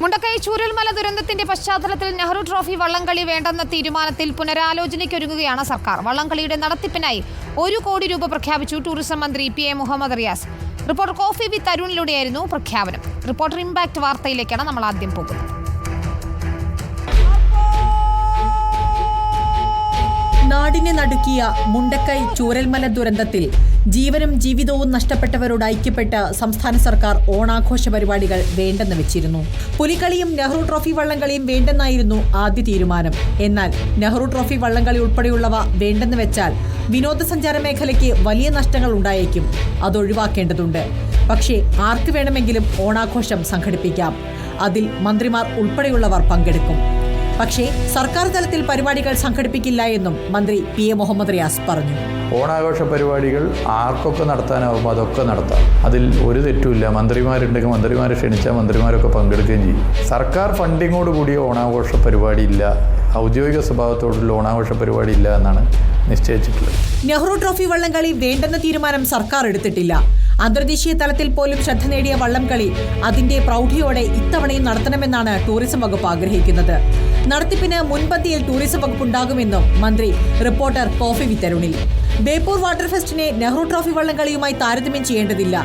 മുണ്ടക്കൈ ചൂരൽമല ദുരന്തത്തിന്റെ പശ്ചാത്തലത്തിൽ നെഹ്റു ട്രോഫി വള്ളംകളി വേണ്ടെന്ന തീരുമാനത്തിൽ പുനരാലോചനയ്ക്കൊരുങ്ങുകയാണ് സർക്കാർ. വള്ളംകളിയുടെ നടത്തിപ്പിനായി 1 കോടി രൂപ പ്രഖ്യാപിച്ചു ടൂറിസം മന്ത്രി PM Muhammad Riyas. Reporter coffee with അരുണിലൂടെയായിരുന്നു പ്രഖ്യാപനം. റിപ്പോർട്ടർ ഇമ്പാക്ട് വാർത്തയിലേക്കാണ് നമ്മൾ ആദ്യം പോകുന്നത്. നാടിനെ നടുക്കിയ മുണ്ടക്കൈ ചൂരൽമല ദുരന്തത്തിൽ ജീവനും ജീവിതവും നഷ്ടപ്പെട്ടവരോട് ഐക്യപ്പെട്ട് സംസ്ഥാന സർക്കാർ ഓണാഘോഷ പരിപാടികൾ വേണ്ടെന്ന് വെച്ചിരുന്നു. പുലിക്കളിയും നെഹ്റു ട്രോഫി വള്ളംകളിയും വേണ്ടെന്നായിരുന്നു ആദ്യ തീരുമാനം. എന്നാൽ നെഹ്റു ട്രോഫി വള്ളംകളി ഉൾപ്പെടെയുള്ളവ വേണ്ടെന്ന് വെച്ചാൽ വിനോദസഞ്ചാര മേഖലയ്ക്ക് വലിയ നഷ്ടങ്ങൾ ഉണ്ടായേക്കും. അതൊഴിവാക്കേണ്ടതുണ്ട്. പക്ഷേ ആർക്ക് വേണമെങ്കിലും ഓണാഘോഷം സംഘടിപ്പിക്കാം. അതിൽ മന്ത്രിമാർ ഉൾപ്പെടെയുള്ളവർ പങ്കെടുക്കും. പക്ഷേ സർക്കാർ തലത്തിൽ പരിപാടികൾ സംഘടിപ്പിക്കില്ല എന്നും മന്ത്രി PM മുഹമ്മദ് റിയാസ് പറഞ്ഞു. ഓണാഘോഷ പരിപാടികൾ ആർക്കൊക്കെ നടത്താനാവുമ്പോൾ അതൊക്കെ നടത്താം. അതിൽ ഒരു തെറ്റുമില്ല. മന്ത്രിമാരുണ്ടെങ്കിൽ മന്ത്രിമാരെ ക്ഷണിച്ചാൽ മന്ത്രിമാരൊക്കെ പങ്കെടുക്കുകയും ചെയ്യും. സർക്കാർ ഫണ്ടിങ്ങോട് കൂടിയ ഓണാഘോഷ പരിപാടി ഇല്ല, ഔദ്യോഗിക സ്വഭാവത്തോടുള്ള ഓണാഘോഷ പരിപാടി ഇല്ല എന്നാണ് നിശ്ചയിച്ചിട്ടുള്ളത്. നെഹ്റു ട്രോഫി വള്ളംകളി വേണ്ടെന്ന തീരുമാനം സർക്കാർ എടുത്തിട്ടില്ല. അന്തർദേശീയ തലത്തിൽ പോലും ശ്രദ്ധ നേടിയ വള്ളംകളി അതിന്റെ പ്രൗഢിയോടെ ഇത്തവണയും നടത്തണമെന്നാണ് ടൂറിസം വകുപ്പ് ആഗ്രഹിക്കുന്നത്. നടത്തിപ്പിന് മുൻപന്തിയിൽ ടൂറിസം വകുപ്പ് ഉണ്ടാകുമെന്നും മന്ത്രി റിപ്പോർട്ടർ കോഫി വിത്ത് അരുണിൽ. ബേപ്പൂർ വാട്ടർ ഫെസ്റ്റിനെ നെഹ്റു ട്രോഫി വള്ളംകളിയുമായി താരതമ്യം ചെയ്യേണ്ടതില്ല.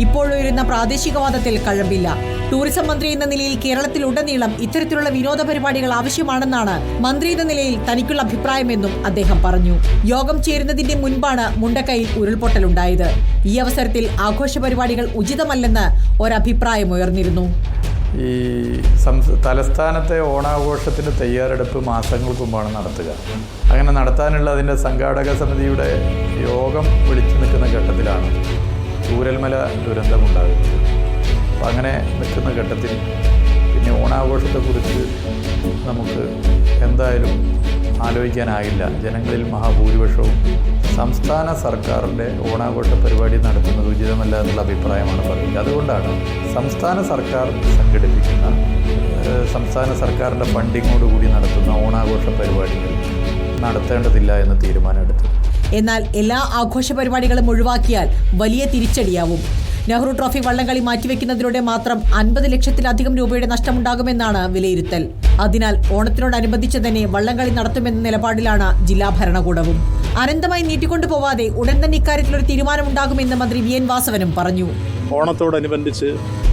ഇപ്പോഴുയരുന്ന പ്രാദേശികവാദത്തിൽ കഴമ്പില്ല. ടൂറിസം മന്ത്രി എന്ന നിലയിൽ കേരളത്തിലുടനീളം ഇത്തരത്തിലുള്ള വിനോദ പരിപാടികൾ ആവശ്യമാണെന്നാണ് മന്ത്രി എന്ന നിലയിൽ തനിക്കുള്ള അഭിപ്രായമെന്നും അദ്ദേഹം പറഞ്ഞു. യോഗം ചേരുന്നതിന്റെ മുൻപാണ് മുണ്ടക്കൈയിൽ ഉരുൾപൊട്ടലുണ്ടായത്. ഈ അവസരത്തിൽ ആഘോഷ പരിപാടികൾ ഉചിതമല്ലെന്ന് ഒരഭിപ്രായം ഉയർന്നിരുന്നു. ഈ തലസ്ഥാനത്തെ ഓണാഘോഷത്തിൻ്റെ തയ്യാറെടുപ്പ് മാസങ്ങൾക്ക് മുമ്പാണ് നടത്തുക. അങ്ങനെ നടത്താനുള്ള അതിൻ്റെ സംഘാടക സമിതിയുടെ യോഗം വിളിച്ചു നിൽക്കുന്ന ഘട്ടത്തിലാണ് ചൂരൽമല ദുരന്തമുണ്ടാകുന്നത്. അപ്പം അങ്ങനെ നിൽക്കുന്ന ഘട്ടത്തിൽ പിന്നെ ഓണാഘോഷത്തെക്കുറിച്ച് നമുക്ക് എന്തായാലും ആലോചിക്കാനാകില്ല. ജനങ്ങളിൽ മഹാഭൂരിപക്ഷവും സംസ്ഥാന സർക്കാരിൻ്റെ ഓണാഘോഷ പരിപാടി നടത്തുന്നത് ഉചിതമല്ല എന്നുള്ള അഭിപ്രായമാണ് പറയുന്നത്. അതുകൊണ്ടാണ് സംസ്ഥാന സർക്കാർ സംഘടിപ്പിക്കുന്ന സംസ്ഥാന സർക്കാരിൻ്റെ ഫണ്ടിങ്ങോടുകൂടി നടത്തുന്ന ഓണാഘോഷ പരിപാടികൾ നടത്തേണ്ടതില്ല എന്ന് തീരുമാനമെടുത്തത്. എന്നാൽ എല്ലാ ആഘോഷ പരിപാടികളും ഒഴിവാക്കിയാൽ വലിയ തിരിച്ചടിയാവും. നെഹ്റു ട്രോഫി വള്ളംകളി മാറ്റിവെക്കുന്നതിലൂടെ മാത്രം 50 ലക്ഷത്തിലധികം രൂപയുടെ നഷ്ടമുണ്ടാകുമെന്നാണ് വിലയിരുത്തൽ. അതിനാൽ ഓണത്തിനോടനുബന്ധിച്ച് തന്നെ വള്ളംകളി നടത്തുമെന്ന നിലപാടിലാണ് ജില്ലാ ഭരണകൂടവും. അനന്തമായി നീട്ടിക്കൊണ്ടുപോവാതെ ഉടൻ തന്നെ ഇക്കാര്യത്തിലൊരു തീരുമാനമുണ്ടാകുമെന്ന് മന്ത്രി VN വാസവനും പറഞ്ഞു. ഓണത്തോടനുബന്ധിച്ച്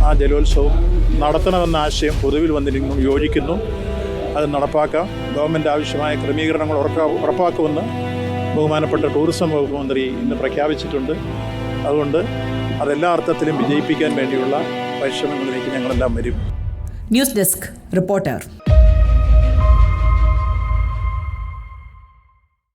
ആ ജലോത്സവം നടത്തണമെന്ന ആശയം പൊതുവിൽ വന്നിരിക്കുന്നു, യോജിക്കുന്നു. അത് നടപ്പാക്കാം. ഗവൺമെൻറ് ആവശ്യമായ ക്രമീകരണങ്ങൾ ഉറപ്പാക്കുമെന്ന് ബഹുമാനപ്പെട്ട ടൂറിസം വകുപ്പ് മന്ത്രി ഇന്ന് പ്രഖ്യാപിച്ചിട്ടുണ്ട്. അതുകൊണ്ട് അതെല്ലാ അർത്ഥത്തിലും വിജയിപ്പിക്കാൻ വേണ്ടിയുള്ള പരിശ്രമങ്ങളിലേക്ക് ഞങ്ങളെല്ലാം വരും. News desk reporter.